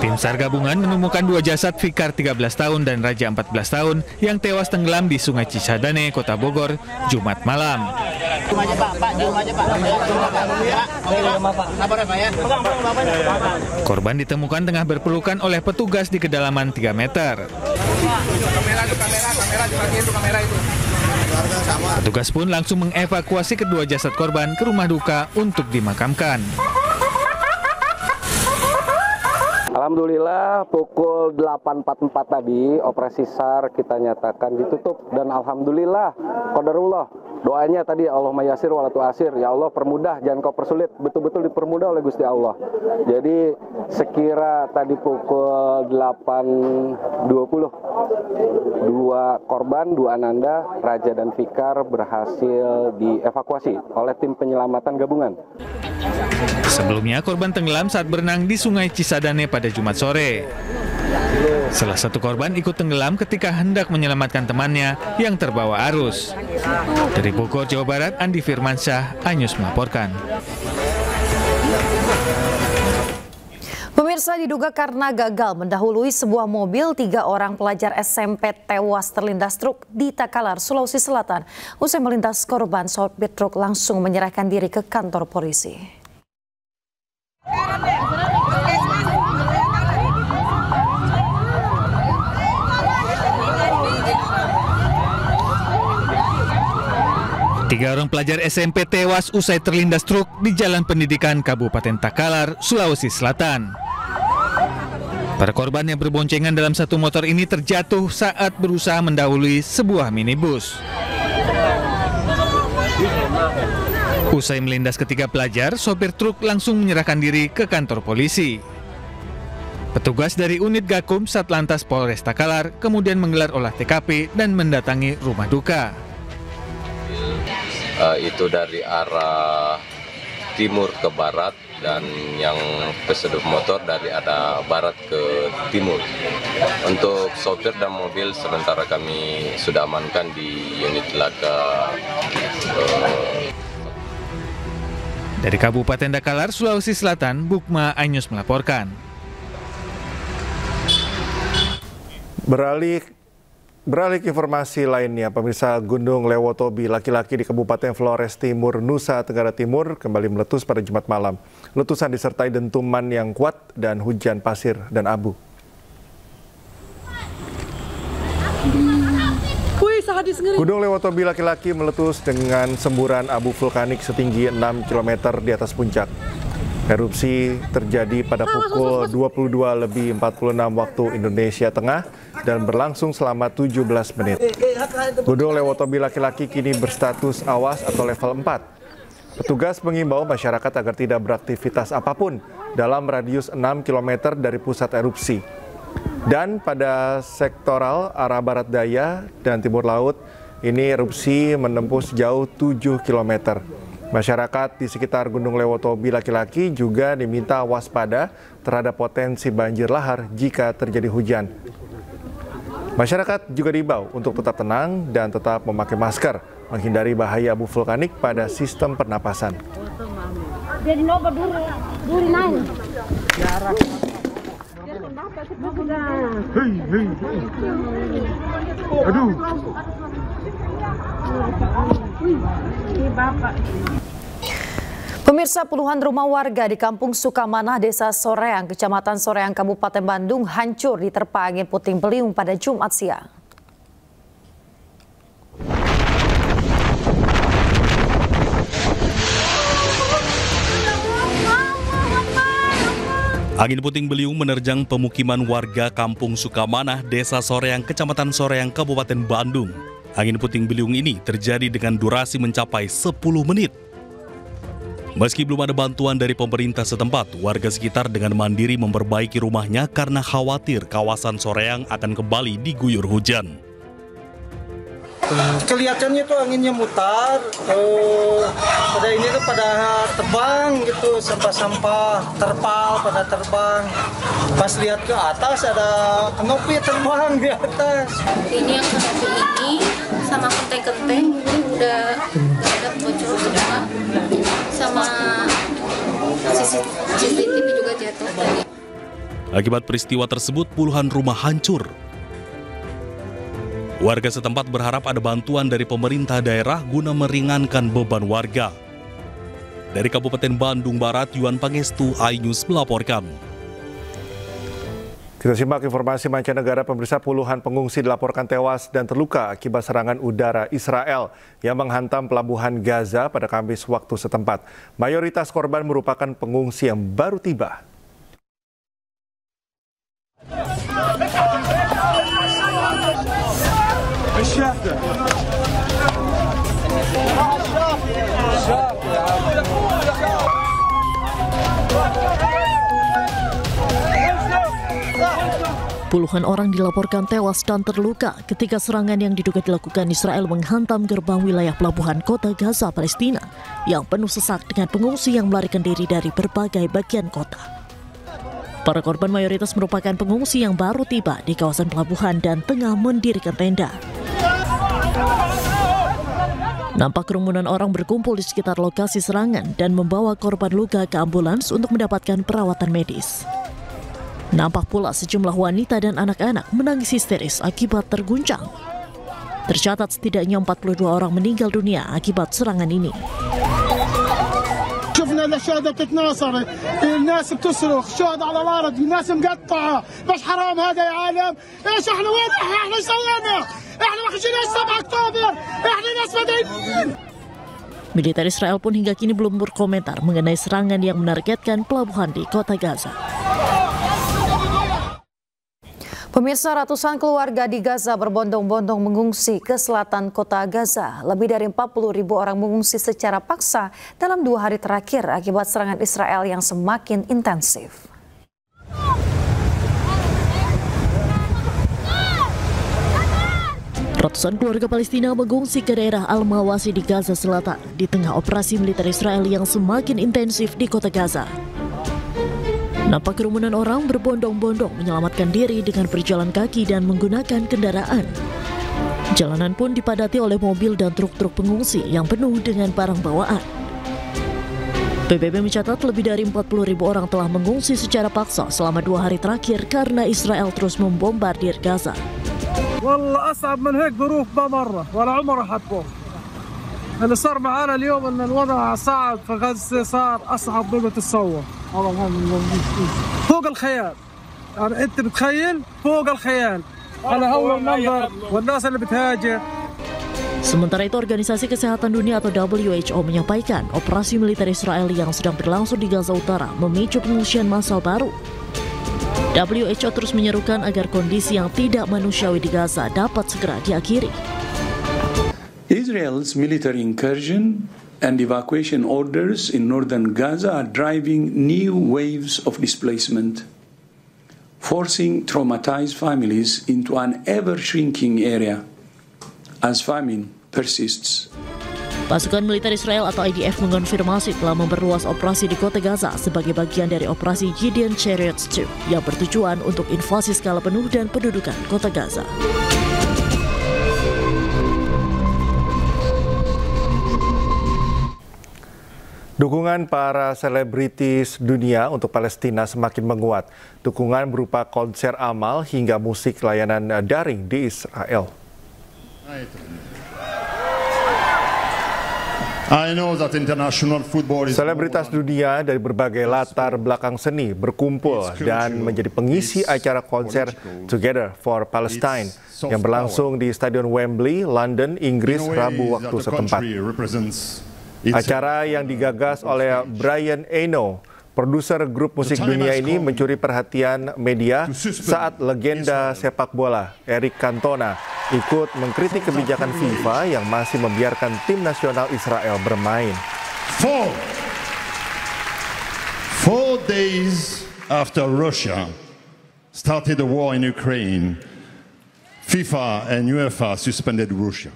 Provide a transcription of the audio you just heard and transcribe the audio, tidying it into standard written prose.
Tim SAR gabungan menemukan 2 jasad Fikar 13 tahun dan Raja 14 tahun yang tewas tenggelam di Sungai Cisadane, Kota Bogor, Jumat malam. Korban ditemukan tengah berpelukan oleh petugas di kedalaman 3 meter. Petugas pun langsung mengevakuasi kedua jasad korban ke rumah duka untuk dimakamkan. Alhamdulillah pukul 8.44 tadi operasi SAR kita nyatakan ditutup dan alhamdulillah qadarullah. Doanya tadi Allahumma yasir wala tu'asir, ya Allah permudah jangan kau persulit, betul-betul dipermudah oleh Gusti Allah. Jadi sekira tadi pukul 8.20 2 korban, 2 ananda, Raja dan Fikar berhasil dievakuasi oleh tim penyelamatan gabungan. Sebelumnya korban tenggelam saat berenang di Sungai Cisadane pada Jumat sore. Salah satu korban ikut tenggelam ketika hendak menyelamatkan temannya yang terbawa arus. Dari Bogor, Jawa Barat, Andi Firmansyah, Anyus melaporkan. Pemirsa, diduga karena gagal mendahului sebuah mobil, 3 orang pelajar SMP tewas terlindas truk di Takalar, Sulawesi Selatan. Usai melintas korban, sopir truk langsung menyerahkan diri ke kantor polisi. Tiga orang pelajar SMP tewas usai terlindas truk di Jalan Pendidikan Kabupaten Takalar, Sulawesi Selatan. Para korban yang berboncengan dalam satu motor ini terjatuh saat berusaha mendahului sebuah minibus. Usai melindas ketiga pelajar, sopir truk langsung menyerahkan diri ke kantor polisi. Petugas dari unit Gakum Satlantas Polres Takalar kemudian menggelar olah TKP dan mendatangi rumah duka. Itu dari arah timur ke barat dan yang pesedup motor dari arah barat ke timur. Untuk sopir dan mobil sementara kami sudah amankan di unit laka. Dari Kabupaten Takalar, Sulawesi Selatan, Bukma Anyus melaporkan. Beralih ke informasi lainnya, pemirsa, Gunung Lewotobi laki-laki di Kabupaten Flores Timur, Nusa Tenggara Timur kembali meletus pada Jumat malam. Letusan disertai dentuman yang kuat dan hujan pasir dan abu. Gunung Lewotobi laki-laki meletus dengan semburan abu vulkanik setinggi 6 km di atas puncak. Erupsi terjadi pada pukul 22.46 waktu Indonesia Tengah dan berlangsung selama 17 menit. Gunung Lewotobi laki-laki kini berstatus awas atau level 4. Petugas mengimbau masyarakat agar tidak beraktivitas apapun dalam radius 6 km dari pusat erupsi. Dan pada sektoral arah barat daya dan timur laut, ini erupsi menempuh sejauh 7 km. Masyarakat di sekitar Gunung Lewotobi laki-laki juga diminta waspada terhadap potensi banjir lahar jika terjadi hujan. Masyarakat juga diimbau untuk tetap tenang dan tetap memakai masker, menghindari bahaya abu vulkanik pada sistem pernapasan. Aduh. Pemirsa, puluhan rumah warga di Kampung Sukamanah, Desa Soreang, Kecamatan Soreang, Kabupaten Bandung hancur diterpa angin puting beliung pada Jumat siang. Angin puting beliung menerjang pemukiman warga Kampung Sukamanah, Desa Soreang, Kecamatan Soreang, Kabupaten Bandung. Angin puting beliung ini terjadi dengan durasi mencapai 10 menit. Meski belum ada bantuan dari pemerintah setempat, warga sekitar dengan mandiri memperbaiki rumahnya karena khawatir kawasan Soreang akan kembali diguyur hujan. Kelihatannya tuh anginnya mutar, pada ini tuh pada terbang gitu, sampah-sampah terpal pada terbang. Pas lihat ke atas ada kanopi terbang di atas. Ini yang kanopi ini sama kenteng-kenteng udah bocor semua. Akibat peristiwa tersebut, puluhan rumah hancur. Warga setempat berharap ada bantuan dari pemerintah daerah guna meringankan beban warga. Dari Kabupaten Bandung Barat, Yuan Pangestu, iNews melaporkan. Kita simak informasi mancanegara. Pemirsa, puluhan pengungsi dilaporkan tewas dan terluka akibat serangan udara Israel yang menghantam pelabuhan Gaza pada Kamis waktu setempat. Mayoritas korban merupakan pengungsi yang baru tiba. Puluhan orang dilaporkan tewas dan terluka ketika serangan yang diduga dilakukan Israel menghantam gerbang wilayah pelabuhan kota Gaza, Palestina, yang penuh sesak dengan pengungsi yang melarikan diri dari berbagai bagian kota. Para korban mayoritas merupakan pengungsi yang baru tiba di kawasan pelabuhan dan tengah mendirikan tenda. Nampak kerumunan orang berkumpul di sekitar lokasi serangan dan membawa korban luka ke ambulans untuk mendapatkan perawatan medis. Nampak pula sejumlah wanita dan anak-anak menangis histeris akibat terguncang. Tercatat setidaknya 42 orang meninggal dunia akibat serangan ini. شفنا الشهداء بتتناصر، الناس بتصرخ، الشهداء على الارض، الناس مقطعه، مش حرام هذا يا عالم؟ ايش احنا وين احنا سوينا؟ احنا ما خشيناش 7 اكتوبر، احنا ناس مدنيين. Militer Israel pun hingga kini belum berkomentar mengenai serangan yang menargetkan pelabuhan di kota Gaza. Pemirsa, ratusan keluarga di Gaza berbondong-bondong mengungsi ke selatan kota Gaza. Lebih dari 40.000 orang mengungsi secara paksa dalam 2 hari terakhir akibat serangan Israel yang semakin intensif. Ratusan keluarga Palestina mengungsi ke daerah Al-Mawasi di Gaza Selatan di tengah operasi militer Israel yang semakin intensif di kota Gaza. Nampak kerumunan orang berbondong-bondong menyelamatkan diri dengan berjalan kaki dan menggunakan kendaraan. Jalanan pun dipadati oleh mobil dan truk-truk pengungsi yang penuh dengan barang bawaan. PBB mencatat lebih dari 40.000 orang telah mengungsi secara paksa selama 2 hari terakhir karena Israel terus membombardir Gaza. والله أصعب من هيك ظروف ما مرة ولا عمره حتكون. اللي صار معنا اليوم إن الوضع صعب في غزة، صار أصعب مما تتصور. فوق الخيال. يعني أنت بتخيل فوق الخيال. على هول المنظر والناس اللي بتهاجر. Sementara itu, Organisasi Kesehatan Dunia atau WHO menyampaikan operasi militer Israel yang sedang berlangsung di Gaza Utara memicu pengungsian massal baru. WHO terus menyerukan agar kondisi yang tidak manusiawi di Gaza dapat segera diakhiri. Israel's military incursion and evacuation orders in northern Gaza are driving new waves of displacement, forcing traumatized families into an ever-shrinking area as famine persists. Pasukan militer Israel atau IDF mengonfirmasi telah memperluas operasi di kota Gaza sebagai bagian dari operasi Gideon Chariots II yang bertujuan untuk invasi skala penuh dan pendudukan kota Gaza. Dukungan para selebritis dunia untuk Palestina semakin menguat. Dukungan berupa konser amal hingga musik layanan daring di Israel. Selebritas dunia dari berbagai latar belakang seni berkumpul dan menjadi pengisi acara konser Together for Palestine yang berlangsung di Stadion Wembley, London, Inggris, Rabu waktu setempat. Acara yang digagas oleh Brian Eno, produser grup musik dunia ini, mencuri perhatian media saat legenda sepak bola Eric Cantona ikut mengkritik kebijakan FIFA yang masih membiarkan tim nasional Israel bermain. 4 days after Russia started the war in Ukraine, FIFA and UEFA suspended Russia.